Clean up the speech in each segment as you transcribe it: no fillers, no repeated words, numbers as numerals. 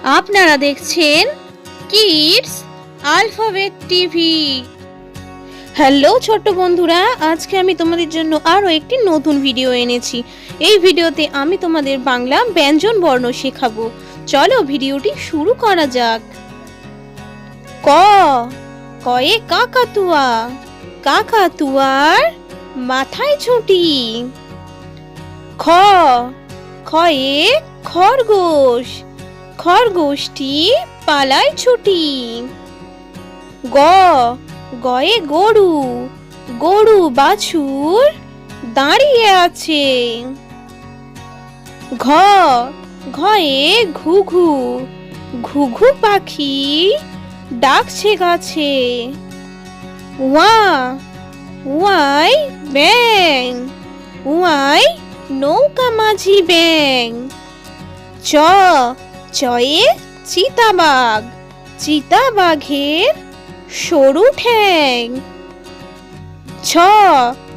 আপনারা দেখছেন kids alphabet TV. Hello ছোট্ট বন্ধুরা, আজকে আমি তোমাদের জন্য আরও একটি নতুন ভিডিও এনেছি। এই ভিডিওতে আমি তোমাদের বাংলা ব্যঞ্জন বর্ণ শেখাবো। চলো ভিডিওটি শুরু করা যাক। ক, কয়ে কাকাতুয়া, কাকাতুয়ার মাথায় ছুটি। খ, খয়ে খরগোশ, খরগোশটি পালায় ছুটি। গ, গয়ে গরু, গরু বাছুর দাঁড়িয়ে আছে। ঘ, ঘয়ে ঘুঘু, ঘুঘু পাখি ডাকছে গাছে। ওয়া, ওয়াই ব্যাং, ওয়াই নৌকা মাঝি ব্যাং। চ, চয়ে চিতাবাঘ, চিতাবাঘের সরু ঠ্যাং। ছ,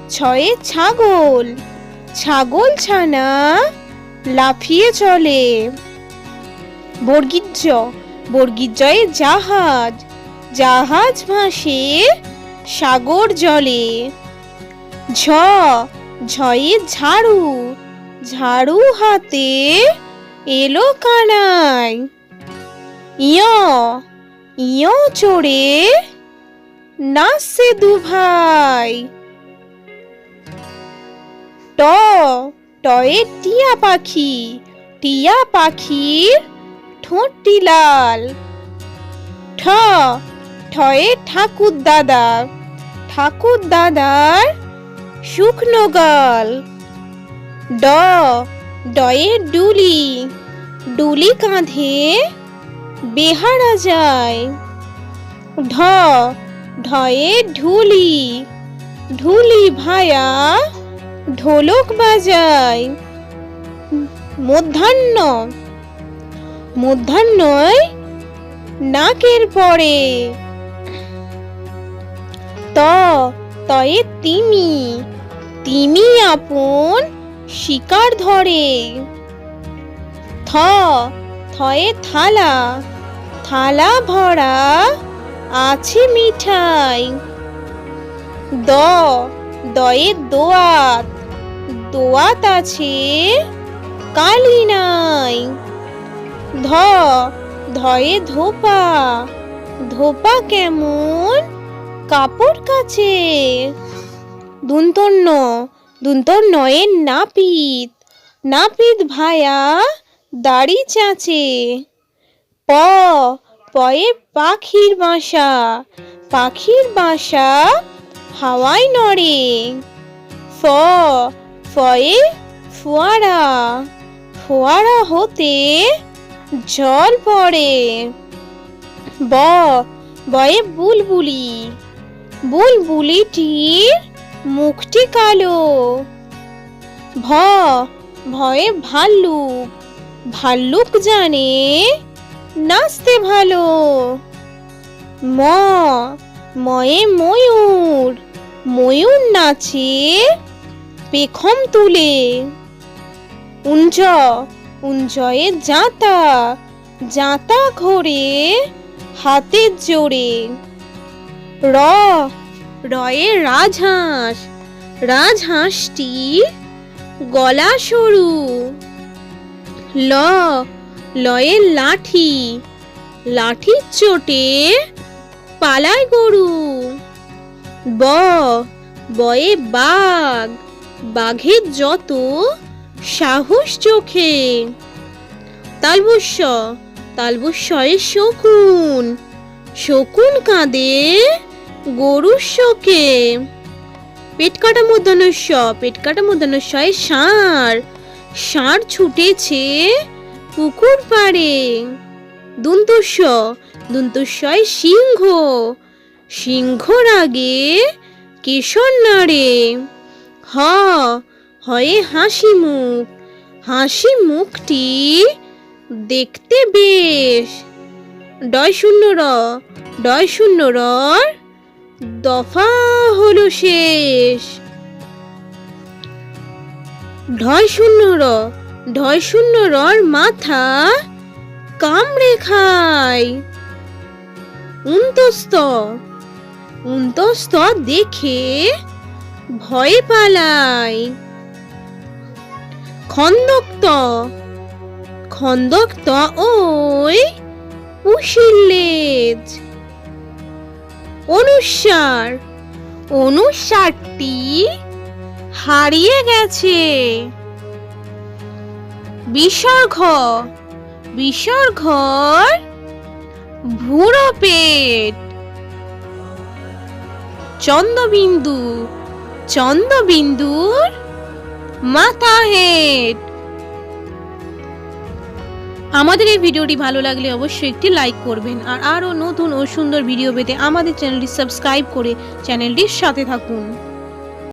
ছয়ে ছাগল, ছাগল ছানা লাফিয়ে চলে। বর্গীর জ, বর্গীর জয়ে জাহাজ, জাহাজ ভাসে সাগর জলে। ঝ, ঝয়ে ঝাড়ু, ঝাড়ু হাতে এলো কানাই। ইয়, ইয় চড়ে নাচছে দুভাই। ট, টয়ে টিয়া পাখি, টিয়া পাখির ঠোঁটটি লাল। ঠ, ঠয়ে ঠাকুর দাদা, ঠাকুর দাদার শুকনো গাল। ড, ডয়ে ডুলি, ডুলি কাঁধে বেহারা যায়। ঢ, ঢয়ে ঢুলি, ঢুলি ভায়া ঢোলক বাজায়। মধ্যাহ্ন, মধ্যাহ্নয় নাকের পরে। ত, তয়ে তিমি, তিমি আপন শিকার ধরে। থ, থয়ে থালা, থালা ভরা আছে মিঠাই। দ, দয়ে দোয়াত, দোয়াত আছে কালি নাই। ধ, ধয়ে ধোপা, ধোপা কেমন কাপড় কাচে। দন্তন্য, দন্তন্নয়ে নাপিত, নাপিত ভায়া দাড়ি চাচে। প, পয়ে পাখির বাসা, পাখির বাসা হাওয়ায় নড়ে। ফ, ফয়ে ফোয়ারা, ফোয়ারা হতে জল পড়ে। ব, বয়ে বুলবুলি, বুলবুলিটির মুখটি কালো। ভ, ভয়ে ভাল্লুক, ভাল্লুক জানে নাচতে ভালো। ম, ময়ে ময়ূর, ময়ূর নাচে পেখম তুলে। উঞ্জ, উঞ্জয়ে জাঁতা, জাঁতা ঘোরে হাতের জোরে। র, রয়ে রাজহাঁস, রাজহাঁসটি গলা সরু। ল, লয়ে লাঠি, লাঠির চোটে পালায় গরু। ব, বয়ে বাঘ, বাঘের যত সাহস চোখে। তালবস্য, তালবস্যয়ে শকুন, শকুন কাঁদে গরুর শোকে। পেট কাটা মূর্ধন্যস্য, পেট কাটা মূর্ধন্যস্যয়ে ষাঁড়, ষাঁড় ছুটেছে পুকুর পাড়ে। দন্তস্য, দন্তস্যয়ে সিংহ, সিংহর আগে কেশর নাড়ে। হ, হয়ে হাসি মুখ, হাসি মুখটি দেখতে বেশ। ডয় শূন্য র, ডয় শূন্য রর দফা হলো শেষ। ঢয় শূন্য র, ঢয় শূন্য রর মাথা কামড়ে খায়। উন্তস্ত, উন্তস্ত দেখে ভয়ে পালায়। খন্দক্ত, খন্দক্ত ওই পুষির লেজ। অনুস্বার, অনুস্বারটি হারিয়ে গেছে। বিসর্গ, বিসর্গর ভুরো পেট। চন্দ্রবিন্দু, চন্দ্রবিন্দুর মাথা হেড। আমাদের এই ভিডিওটি ভালো লাগলে অবশ্যই একটি লাইক করবেন, আর আরো নতুন ও সুন্দর ভিডিও পেতে আমাদের চ্যানেলটি সাবস্ক্রাইব করে চ্যানেলটির সাথে থাকুন।